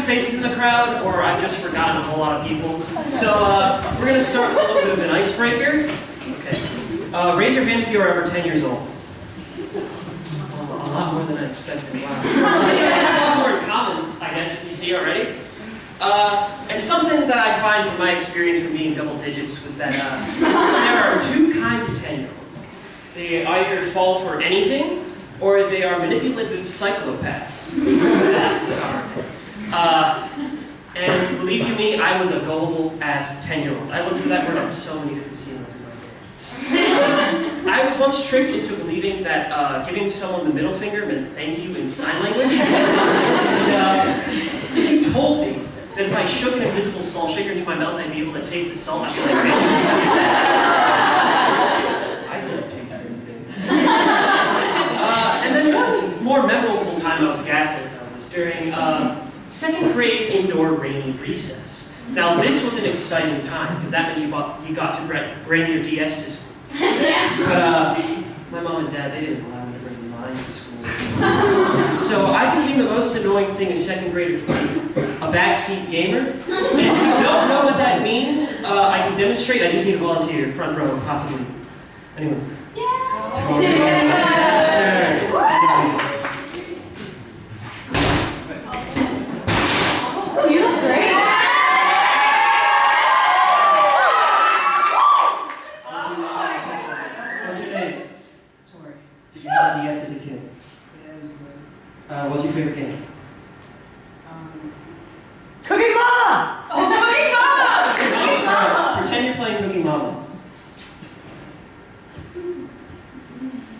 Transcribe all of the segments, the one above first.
faces in the crowd, or I've just forgotten a whole lot of people. So we're going to start with a little bit of an icebreaker. Okay. Raise your hand if you were ever 10 years old. A lot more than I expected. Wow. A lot more in common, I guess, you see already. And something that I find from my experience from being double digits was that there are two kinds of 10-year-olds. They either fall for anything, or they are manipulative psychopaths. Sorry. And believe you me, I was a gullible-ass 10-year-old. I looked for that word on so many different ceilings in my head. I was once tricked into believing that giving someone the middle finger meant thank you in sign language. And if you told me that if I shook an invisible salt shaker into my mouth, I'd be able to taste the salt, I'd be like, thank you. I couldn't taste anything. And then one more memorable time I was gaslit was during second grade indoor rainy recess. Now this was an exciting time because that meant you got to bring your DS to school. But my mom and dad, they didn't allow me to bring mine to school. So I became the most annoying thing a second grader could be, a backseat gamer. And if you don't know what that means, I can demonstrate. I just need a volunteer, front row, possibly. Anyone? Yeah. Totally. Sure. Oh, you look great. What's your name? Sorry. Did you have a DS as a kid? Yeah, it was great. What's your favorite game? Cooking Mama! Oh, Cooking Mama! Cooking Mama! Pretend you're playing Cooking Mama.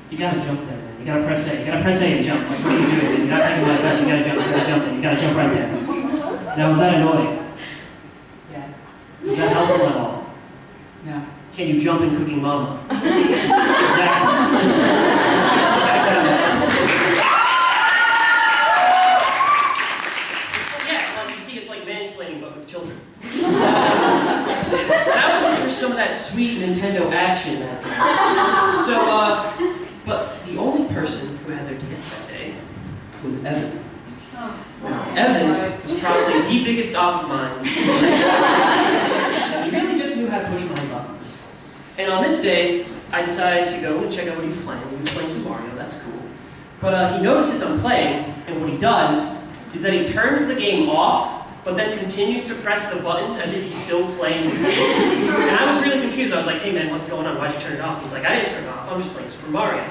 You gotta jump there, man. You gotta press A. You gotta press A and jump. Like, what are you doing? You're not taking my advice. You gotta jump. You gotta jump in. You gotta jump right there. Now, was that annoying? Yeah. Was that helpful at all? No. Can you jump in Cooking Mama? Exactly. Children. And I was looking for some of that sweet Nintendo action that day. So, but the only person who had their DS that day was Evan. Evan was probably the biggest op of mine. And he really just knew how to push my buttons. And on this day, I decided to go and check out what he's playing. He was playing some Mario, that's cool. But he notices I'm playing, and what he does is that he turns the game off, but then continues to press the buttons as if he's still playing the game. And I was really confused. I was like, hey man, what's going on? Why'd you turn it off? He's like, I didn't turn it off. I'm just playing Super Mario.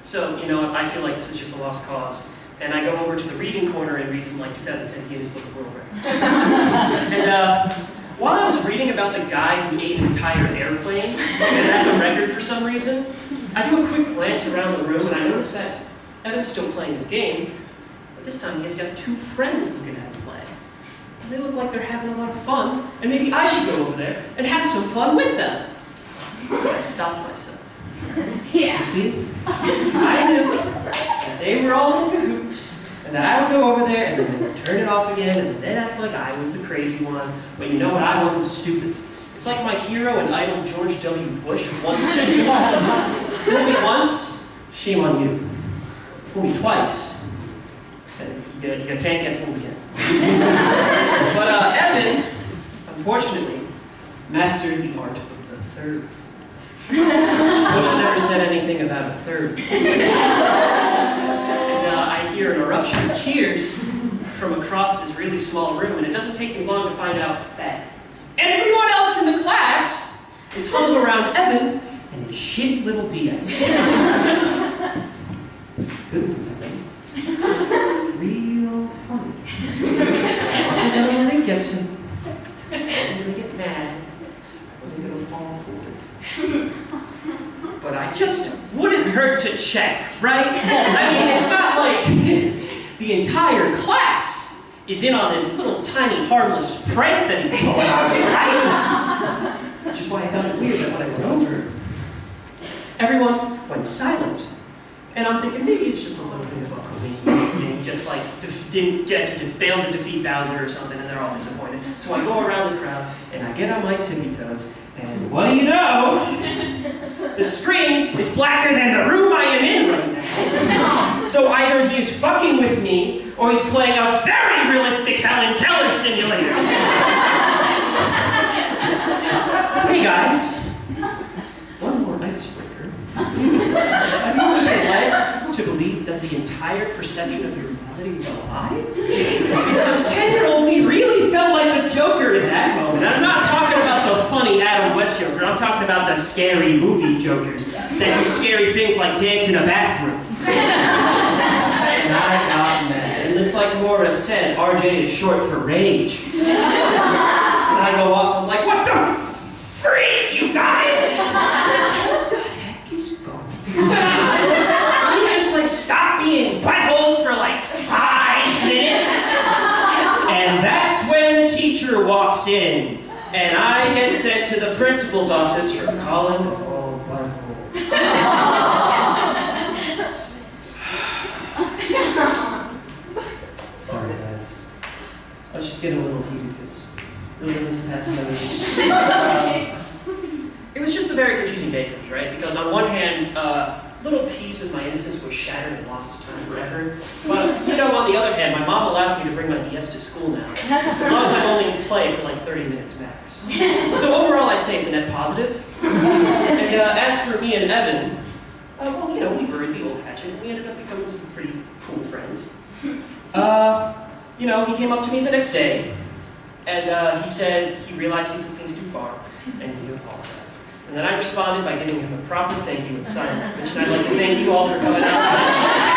So, you know, I feel like this is just a lost cause. And I go over to the reading corner and read some like 2010 Guinness Book of World Records. And while I was reading about the guy who ate an entire airplane, and that's a record for some reason, I do a quick glance around the room and I notice that Evan's still playing his game, but this time he has got two friends looking at him play. They look like they're having a lot of fun, and maybe I should go over there and have some fun with them. But I stopped myself. Yeah. You see? I knew that they were all in cahoots, and that I would go over there, and then they would turn it off again, and then they'd act like I was the crazy one. But you know what? I wasn't stupid. It's like my hero and idol George W. Bush once said to me, fool me once, shame on you. Fool me twice, and you can't get fooled again. But Evan, unfortunately, mastered the art of the third. Bush never said anything about a third. And I hear an eruption of cheers from across this really small room, and it doesn't take me long to find out that everyone else in the class is huddled around Evan and his shitty little DS. Good one, Evan. Real funny. I wasn't going to let it get him. I wasn't going to get mad. I wasn't going to fall for it. But I just wouldn't hurt to check, right? I mean, it's not like the entire class is in on this little tiny harmless prank that he's pulling on me, right? Which is why I found it weird that when I went over, everyone went silent. And I'm thinking maybe it's just a little bit of Uncle Winky, just like didn't get to fail to defeat Bowser or something, and they're all disappointed. So I go around the crowd and I get on my tippy toes, and what do you know? The screen is blacker than the room I am in right now. So either he is fucking with me, or he's playing a very realistic Helen Keller simulator. Hey guys, one more icebreaker. Have you ever been led to believe that the entire perception of your reality is a lie? Because 10-year-old me really felt like the Joker in that moment. I'm not talking about the funny Adam West Joker. I'm talking about the scary movie Jokers that do scary things like dance in a bathroom. And I got mad. And it's like Maura said, RJ is short for rage. And I go off, I'm like, what the freak, you guys? What the heck is going on? Can you just like stop being buttholes for like 5 minutes? And that's when the teacher walks in, and I get sent to the principal's office for calling all buttholes. Sorry guys. I was just getting a little heated because really was past it was just a very confusing day for me, right? Because on one hand, little piece of my innocence was shattered and lost to time forever. But, you know, on the other hand, my mom allows me to bring my DS to school now. As long as I'm only in play for like 30 minutes max. So overall, I'd say it's a net positive. And as for me and Evan, well, you know, we buried the old hatchet, and we ended up becoming some pretty cool friends. You know, he came up to me the next day, and he said he realized he took things too far, and he apologized. And then I responded by giving him a proper thank you in sign language, and I'd like to thank you all for coming out.